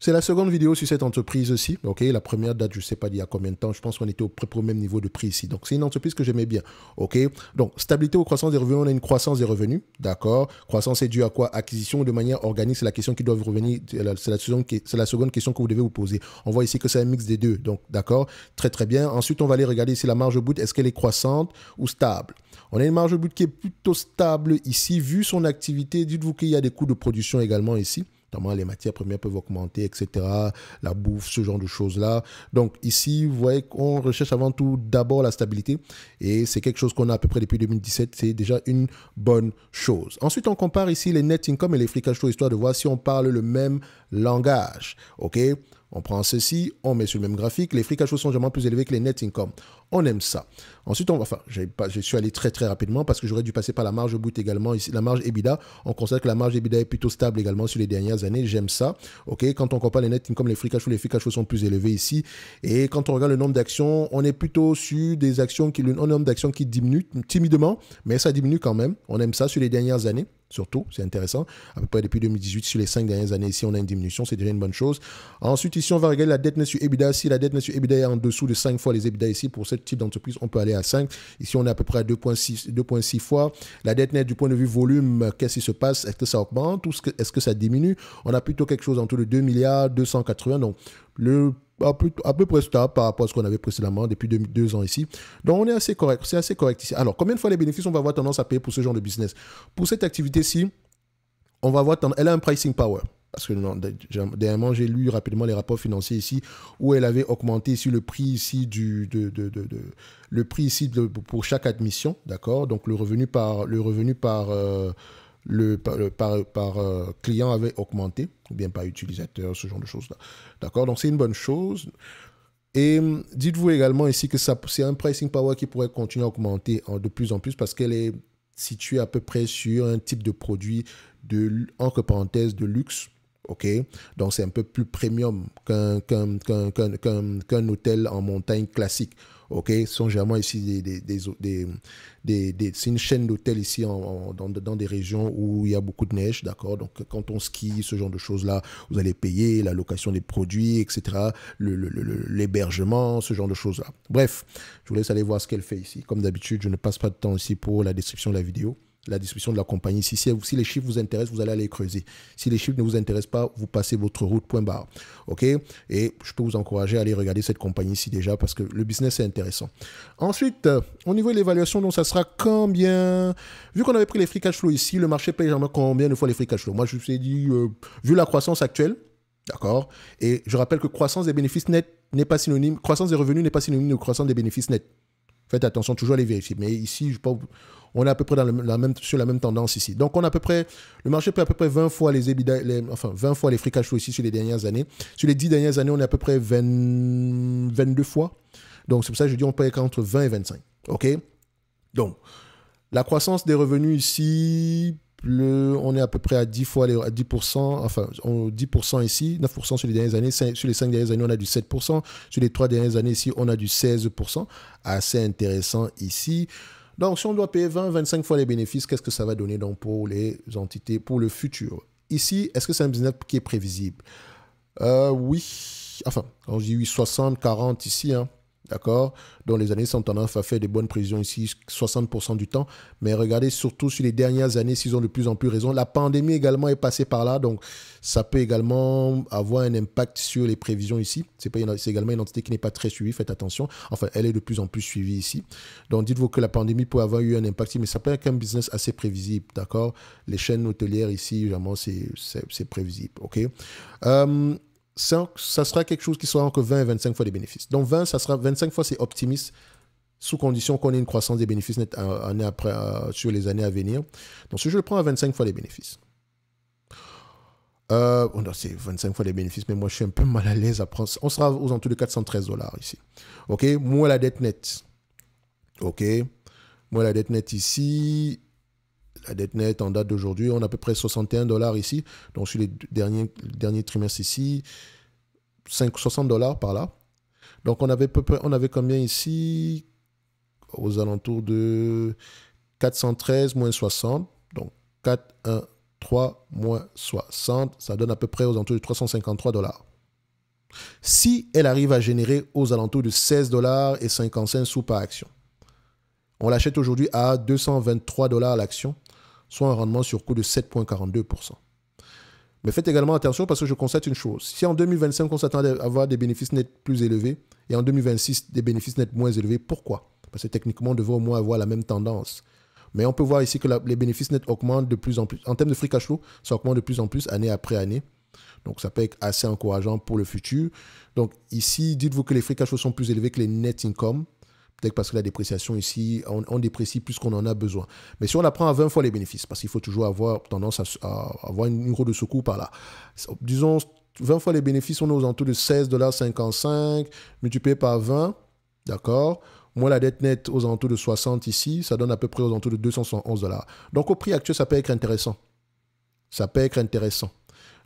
C'est la seconde vidéo sur cette entreprise aussi. Ok, la première date, je ne sais pas d'il y a combien de temps. Je pense qu'on était au près au même niveau de prix ici. Donc, c'est une entreprise que j'aimais bien. Ok, donc stabilité ou croissance des revenus, on a une croissance des revenus. D'accord. Croissance est due à quoi? Acquisition de manière organique, c'est la question qui doit revenir. C'est la seconde question que vous devez vous poser. On voit ici que c'est un mix des deux. Donc, d'accord, très très bien. Ensuite, on va aller regarder ici la marge brute. Est-ce qu'elle est croissante ou stable? On a une marge brute qui est plutôt stable ici. Vu son activité, dites-vous qu'il y a des coûts de production également ici. Notamment, les matières premières peuvent augmenter, etc. La bouffe, ce genre de choses-là. Donc, ici, vous voyez qu'on recherche avant tout d'abord la stabilité. Et c'est quelque chose qu'on a à peu près depuis 2017. C'est déjà une bonne chose. Ensuite, on compare ici les net income et les free cash flow, histoire de voir si on parle le même langage. OK? On prend ceci, on met sur le même graphique. Les free cash flow sont généralement plus élevés que les net income. On aime ça. Ensuite, je suis allé très très rapidement parce que j'aurais dû passer par la marge brute également. Ici, la marge EBITDA, on constate que la marge EBITDA est plutôt stable également sur les dernières années. J'aime ça. Ok, quand on compare les net income, les free cash flow sont plus élevés ici. Et quand on regarde le nombre d'actions, on est plutôt sur des actions un nombre d'actions qui diminue timidement, mais ça diminue quand même. On aime ça sur les dernières années. Surtout, c'est intéressant. À peu près depuis 2018, sur les 5 dernières années, ici, on a une diminution. C'est déjà une bonne chose. Ensuite, ici, on va regarder la dette nette sur EBITDA. Si la dette nette sur EBITDA est en dessous de 5 fois les EBITDA ici, pour ce type d'entreprise, on peut aller à 5. Ici, on est à peu près à 2,6 fois. La dette nette du point de vue volume, qu'est-ce qui se passe? Est-ce que ça augmente ou est-ce que ça diminue? On a plutôt quelque chose entre le 2 milliards 280. Donc, à peu près stable par rapport à ce qu'on avait précédemment depuis 2 ans ici. Donc, on est assez correct. C'est assez correct ici. Alors, combien de fois les bénéfices on va avoir tendance à payer pour ce genre de business? Pour cette activité-ci, on va avoir elle a un pricing power. Parce que dernièrement, j'ai lu rapidement les rapports financiers ici où elle avait augmenté ici le prix ici le prix ici pour chaque admission, d'accord? Donc le revenu par client avait augmenté, ou bien par utilisateur, ce genre de choses-là. D'accord? Donc c'est une bonne chose. Et dites-vous également ici que c'est un pricing power qui pourrait continuer à augmenter de plus en plus parce qu'elle est située à peu près sur un type de produit entre parenthèses, de luxe. OK? Donc, c'est un peu plus premium qu'un hôtel en montagne classique. OK? Ce sont généralement ici c'est une chaîne d'hôtels ici dans des régions où il y a beaucoup de neige. D'accord? Donc, quand on skie, ce genre de choses-là, vous allez payer la location des produits, etc., l'hébergement, ce genre de choses-là. Bref, je vous laisse aller voir ce qu'elle fait ici. Comme d'habitude, je ne passe pas de temps ici pour la description de la vidéo, la description de la compagnie. Si les chiffres vous intéressent, vous allez aller creuser. Si les chiffres ne vous intéressent pas, vous passez votre route, point barre. OK? Et je peux vous encourager à aller regarder cette compagnie ici déjà parce que le business est intéressant. Ensuite, au niveau de l'évaluation, donc ça sera combien? Vu qu'on avait pris les free cash flow ici, le marché paye jamais combien de fois les free cash flow? Moi, je vous ai dit, vu la croissance actuelle, d'accord? Et je rappelle que croissance des bénéfices nets n'est pas synonyme, croissance des revenus n'est pas synonyme de croissance des bénéfices nets. Faites attention, toujours à les vérifier. Mais ici, on est à peu près sur la même tendance ici. Donc, le marché paie à peu près 20 fois les EBITDA, 20 fois les free cash flow ici sur les dernières années. Sur les 10 dernières années, on est à peu près 22 fois. Donc, c'est pour ça que je dis on paye entre 20 et 25. OK? Donc, la croissance des revenus ici, on est à peu près à 10%, enfin 10% ici, 9% sur les dernières années, sur les 5 dernières années, on a du 7%, sur les 3 dernières années ici, on a du 16%, assez intéressant ici. Donc, si on doit payer 20-25 fois les bénéfices, qu'est-ce que ça va donner donc pour les entités, pour le futur? Ici, est-ce que c'est un business qui est prévisible? Oui, enfin, quand je dis oui, 60, 40 ici, hein. D'accord? Donc, les années sont tendance à faire des bonnes prévisions ici, 60% du temps. Mais regardez, surtout sur les dernières années, s'ils ont de plus en plus raison. La pandémie également est passée par là. Donc, ça peut également avoir un impact sur les prévisions ici. C'est également une entité qui n'est pas très suivie. Faites attention. Enfin, elle est de plus en plus suivie ici. Donc, dites-vous que la pandémie peut avoir eu un impact ici. Mais ça peut être un business assez prévisible. D'accord? Les chaînes hôtelières ici, vraiment, c'est prévisible. OK? Ça sera quelque chose qui sera entre 20 et 25 fois les bénéfices. Donc 20, ça sera 25 fois, c'est optimiste, sous condition qu'on ait une croissance des bénéfices nets sur les années à venir. Donc si je le prends à 25 fois les bénéfices, non, c'est 25 fois les bénéfices, mais moi je suis un peu mal à l'aise à prendre. On sera aux alentours de 413 dollars ici. OK? Moins la dette nette. OK? Moins la dette nette ici. La dette nette en date d'aujourd'hui, on a à peu près 61 dollars ici. Donc, sur les derniers trimestres ici, 60 dollars par là. Donc, on avait combien ici? Aux alentours de 413 moins 60. Donc, 4, 1, 3 moins 60, ça donne à peu près aux alentours de 353 $. Si elle arrive à générer aux alentours de 16,55 $ par action, on l'achète aujourd'hui à 223 $ l'action, soit un rendement sur coût de 7,42%. Mais faites également attention parce que je constate une chose. Si en 2025, on s'attendait à avoir des bénéfices nets plus élevés et en 2026, des bénéfices nets moins élevés, pourquoi? Parce que techniquement, on devrait au moins avoir la même tendance. Mais on peut voir ici que les bénéfices nets augmentent de plus en plus. En termes de free cash flow, ça augmente de plus en plus année après année. Donc, ça peut être assez encourageant pour le futur. Donc, ici, dites-vous que les free cash flow sont plus élevés que les net income. Peut-être parce que la dépréciation ici, on déprécie plus qu'on en a besoin. Mais si on la prend à 20 fois les bénéfices, parce qu'il faut toujours avoir tendance à avoir une roue de secours par là. Disons, 20 fois les bénéfices, on est aux alentours de 16,55 $, multiplié par 20, d'accord? Moins la dette nette aux alentours de 60 ici, ça donne à peu près aux alentours de 271 $. Donc, au prix actuel, ça peut être intéressant. Ça peut être intéressant.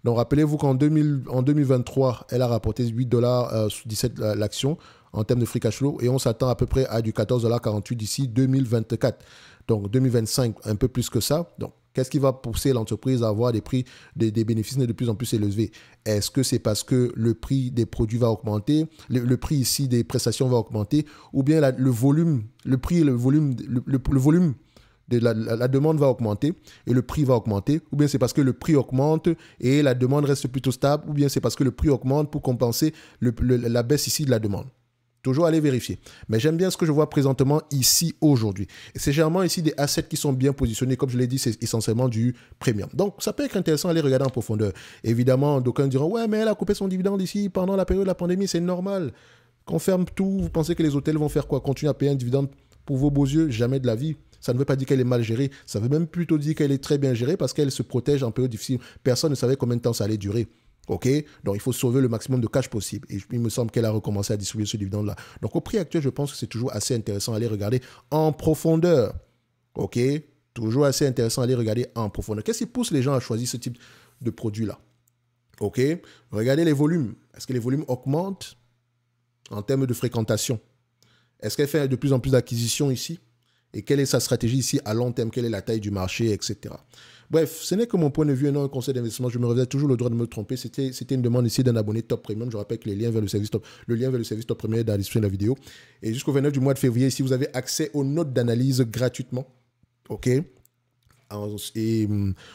Donc, rappelez-vous qu'en 2023, elle a rapporté 8,17 $ l'action en termes de free cash flow et on s'attend à peu près à du 14,48 $ d'ici 2024. Donc, 2025, un peu plus que ça. Donc, qu'est-ce qui va pousser l'entreprise à avoir des prix, des bénéfices de plus en plus élevés? Est-ce que c'est parce que le prix des produits va augmenter, le prix ici des prestations va augmenter, ou bien le volume, le prix et le volume de la demande va augmenter et le prix va augmenter, ou bien c'est parce que le prix augmente et la demande reste plutôt stable, ou bien c'est parce que le prix augmente pour compenser la baisse ici de la demande. Toujours aller vérifier. Mais j'aime bien ce que je vois présentement ici aujourd'hui. Et c'est généralement ici des assets qui sont bien positionnés. Comme je l'ai dit, c'est essentiellement du premium. Donc, ça peut être intéressant d'aller regarder en profondeur. Évidemment, d'aucuns diront, ouais, mais elle a coupé son dividende ici pendant la période de la pandémie, c'est normal. Qu'on ferme tout, vous pensez que les hôtels vont faire quoi? Continuer à payer un dividende pour vos beaux yeux? Jamais de la vie. Ça ne veut pas dire qu'elle est mal gérée. Ça veut même plutôt dire qu'elle est très bien gérée parce qu'elle se protège en période difficile. Personne ne savait combien de temps ça allait durer. OK? Donc, il faut sauver le maximum de cash possible. Et il me semble qu'elle a recommencé à distribuer ce dividende-là. Donc, au prix actuel, je pense que c'est toujours assez intéressant d'aller regarder en profondeur. OK? Toujours assez intéressant d'aller regarder en profondeur. Qu'est-ce qui pousse les gens à choisir ce type de produit-là? OK? Regardez les volumes. Est-ce que les volumes augmentent en termes de fréquentation? Est-ce qu'elle fait de plus en plus d'acquisitions ici? Et quelle est sa stratégie ici à long terme? Quelle est la taille du marché, etc. Bref, ce n'est que mon point de vue et non un conseil d'investissement. Je me réserve toujours le droit de me tromper. C'était une demande ici d'un abonné Top Premium. Je rappelle que le lien vers le service Top Premium est dans la description de la vidéo. Et jusqu'au 29 du mois de février, ici, vous avez accès aux notes d'analyse gratuitement. OK? Et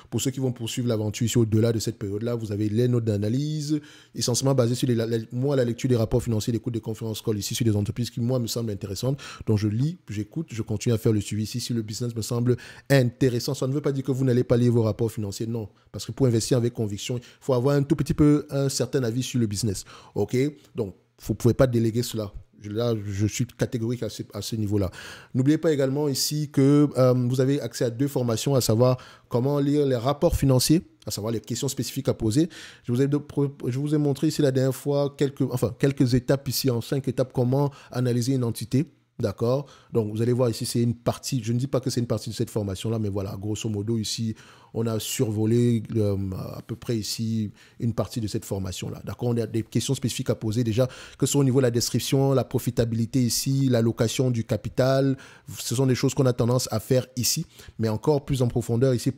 pour ceux qui vont poursuivre l'aventure ici au-delà de cette période-là, vous avez les notes d'analyse, essentiellement basées sur la lecture des rapports financiers, des coûts de conférence call ici sur des entreprises qui, moi, me semblent intéressantes. Donc, je lis, j'écoute, je continue à faire le suivi ici si le business me semble intéressant. Ça ne veut pas dire que vous n'allez pas lire vos rapports financiers, non. Parce que pour investir avec conviction, il faut avoir un tout petit peu un certain avis sur le business. OK? Donc, vous ne pouvez pas déléguer cela. Là, je suis catégorique à ce niveau-là. N'oubliez pas également ici que vous avez accès à 2 formations, à savoir comment lire les rapports financiers, à savoir les questions spécifiques à poser. Je vous ai montré ici la dernière fois quelques étapes ici, en 5 étapes, comment analyser une entité. D'accord? Donc, vous allez voir ici, c'est une partie, je ne dis pas que c'est une partie de cette formation-là, mais voilà, grosso modo, ici, on a survolé à peu près ici une partie de cette formation-là. D'accord? On a des questions spécifiques à poser déjà, que ce soit au niveau de la description, la profitabilité ici, l'allocation du capital. Ce sont des choses qu'on a tendance à faire ici, mais encore plus en profondeur ici,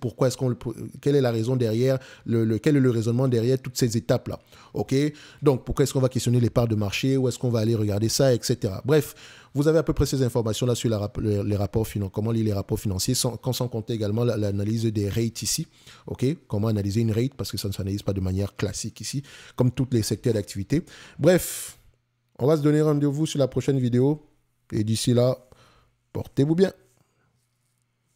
quelle est la raison derrière, quel est le raisonnement derrière toutes ces étapes-là? OK? Donc, pourquoi est-ce qu'on va questionner les parts de marché? Où est-ce qu'on va aller regarder ça, etc. Bref, vous avez à peu près ces informations-là sur les rapports financiers, comment lire les rapports financiers, sans compter également l'analyse des rates ici. OK? Comment analyser une rate, parce que ça ne s'analyse pas de manière classique ici, comme tous les secteurs d'activité. Bref, on va se donner rendez-vous sur la prochaine vidéo. Et d'ici là, portez-vous bien.